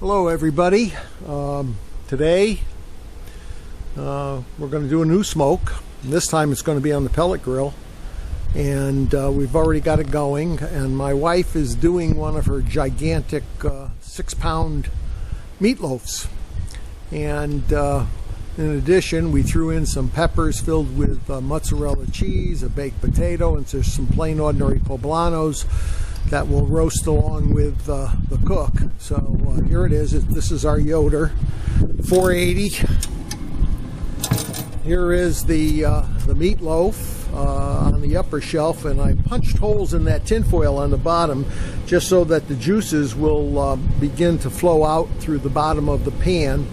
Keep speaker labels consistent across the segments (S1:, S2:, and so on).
S1: Hello everybody. Today we're going to do a new smoke. And this time it's going to be on the pellet grill, and we've already got it going, and my wife is doing one of her gigantic 6-pound meatloafs, and in addition we threw in some peppers filled with mozzarella cheese, a baked potato, and there's some plain ordinary poblanos that will roast along with the cook. So here it is. This is our Yoder 480. Here is the meatloaf on the upper shelf, and I punched holes in that tinfoil on the bottom just so that the juices will begin to flow out through the bottom of the pan.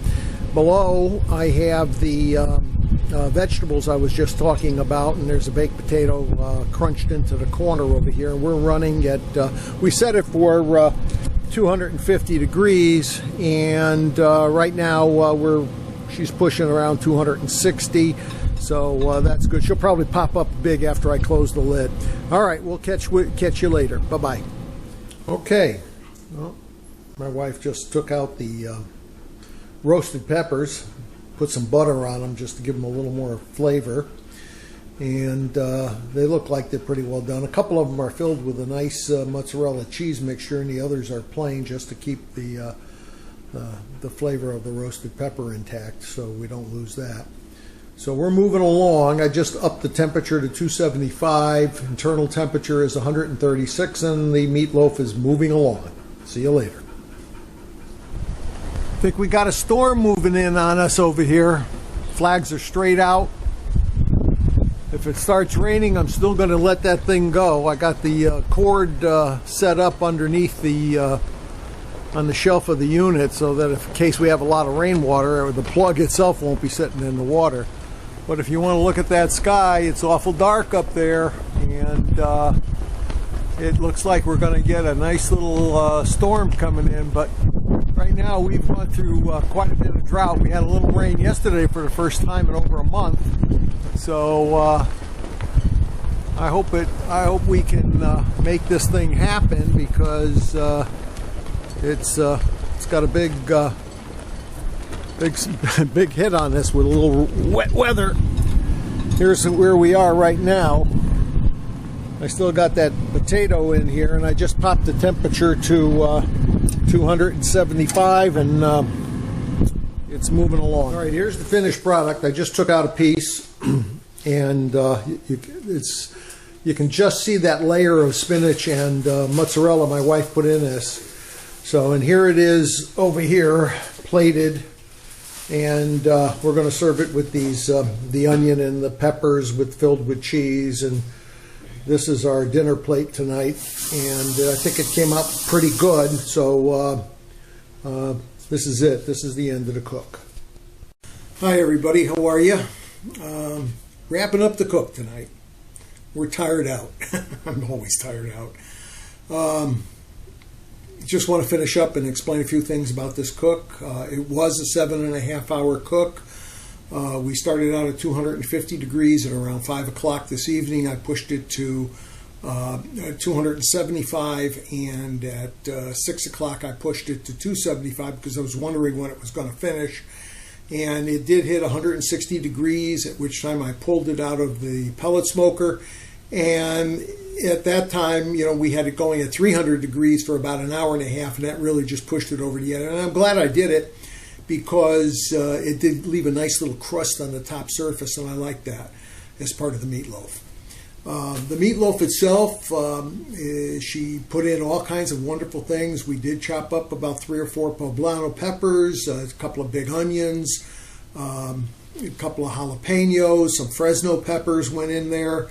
S1: Below I have the vegetables I was just talking about, and there's a baked potato crunched into the corner over here, and we're running at we set it for 250 degrees, and right now she's pushing around 260, so that's good. She'll probably pop up big after I close the lid. All right, we'll catch you later. Bye-bye. Okay, well, my wife just took out the roasted peppers, put some butter on them just to give them a little more flavor, and they look like they're pretty well done. A couple of them are filled with a nice mozzarella cheese mixture, and the others are plain just to keep the flavor of the roasted pepper intact, so we don't lose that. So we're moving along. I just upped the temperature to 275. Internal temperature is 136, and the meatloaf is moving along. See you later. I think we got a storm moving in on us over here. Flags are straight out. If it starts raining, I'm still going to let that thing go. I got the cord set up underneath the on the shelf of the unit, so that if in case we have a lot of rainwater, the plug itself won't be sitting in the water. But if you want to look at that sky, it's awful dark up there, and it looks like we're going to get a nice little storm coming in. But right now we've gone through quite a bit of drought. We had a little rain yesterday for the first time in over a month, so I hope we can make this thing happen, because it's got a big hit on this with a little wet weather. Here's where we are right now. I still got that potato in here, and I just popped the temperature to 275, and it's moving along. All right, here's the finished product. I just took out a piece, and you can just see that layer of spinach and mozzarella my wife put in this. So, and here it is over here, plated, and we're going to serve it with these the onion and the peppers filled with cheese, and this is our dinner plate tonight, and I think it came out pretty good. So this is it. This is the end of the cook. Hi everybody, how are you? Wrapping up the cook tonight. We're tired out. I'm always tired out. Just want to finish up and explain a few things about this cook. It was a 7.5-hour cook. We started out at 250 degrees at around 5 o'clock this evening. I pushed it to 275, and at 6 o'clock I pushed it to 275 because I was wondering when it was going to finish. And it did hit 160 degrees, at which time I pulled it out of the pellet smoker. And at that time, you know, we had it going at 300 degrees for about an hour and a half, and that really just pushed it over the edge. And I'm glad I did it, because it did leave a nice little crust on the top surface, and I like that as part of the meatloaf. The meatloaf itself, she put in all kinds of wonderful things. We did chop up about 3 or 4 poblano peppers, a couple of big onions, a couple of jalapenos, some Fresno peppers went in there.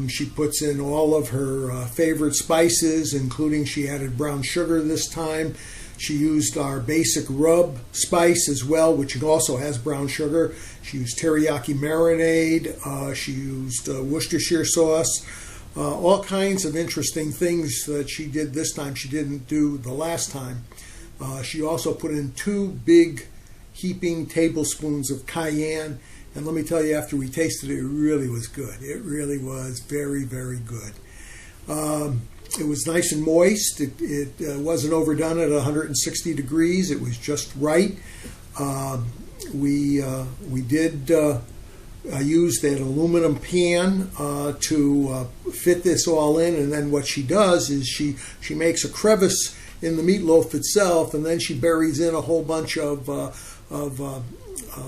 S1: She puts in all of her favorite spices, including she added brown sugar this time. She used our basic rub spice as well, which also has brown sugar. She used teriyaki marinade. She used Worcestershire sauce. All kinds of interesting things that she did this time she didn't do the last time. She also put in 2 big heaping tablespoons of cayenne. And let me tell you, after we tasted it, it really was good. It really was very, very good. It was nice and moist. It wasn't overdone at 160 degrees. It was just right. We did use that aluminum pan to fit this all in, and then what she does is she makes a crevice in the meatloaf itself, and then she buries in a whole bunch of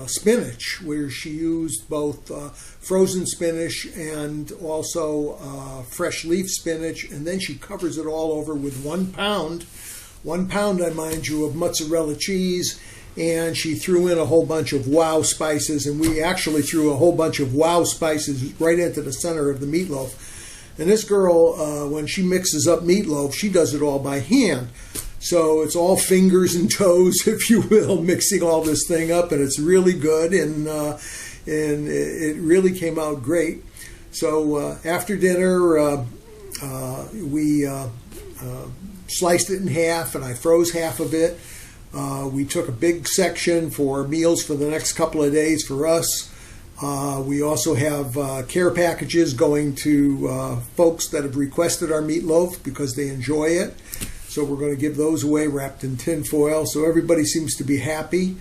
S1: spinach, where she used both frozen spinach and also fresh leaf spinach, and then she covers it all over with 1 pound, I mind you, of mozzarella cheese, and she threw in a whole bunch of wow spices, and we actually threw a whole bunch of wow spices right into the center of the meatloaf. And this girl, when she mixes up meatloaf, she does it all by hand. So it's all fingers and toes, if you will, mixing all this thing up, and it's really good, and it really came out great. So after dinner, we sliced it in half, and I froze half of it. We took a big section for meals for the next couple of days for us. We also have care packages going to folks that have requested our meatloaf because they enjoy it. So we're going to give those away wrapped in tin foil. So everybody seems to be happy.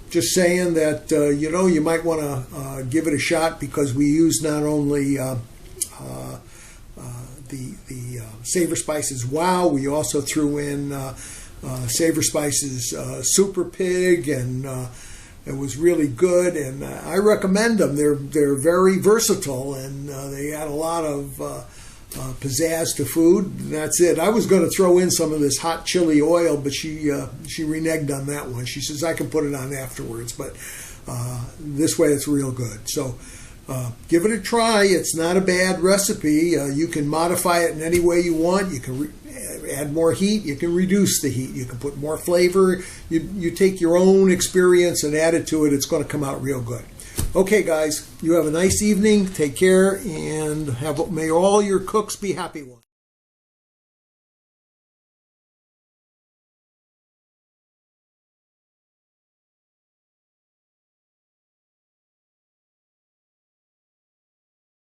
S1: Just saying that, you might want to give it a shot, because we use not only the Savor Spices Wow, we also threw in Savor Spices Super Pig, and it was really good, and I recommend them. They're very versatile, and they add a lot of pizzazz to food. And that's it. I was going to throw in some of this hot chili oil, but she reneged on that one. She says I can put it on afterwards, but this way it's real good. So give it a try. It's not a bad recipe. You can modify it in any way you want. You can add more heat. You can reduce the heat. You can put more flavor. You take your own experience and add it to it. It's going to come out real good. Okay, guys, you have a nice evening. Take care, and may all your cooks be happy ones.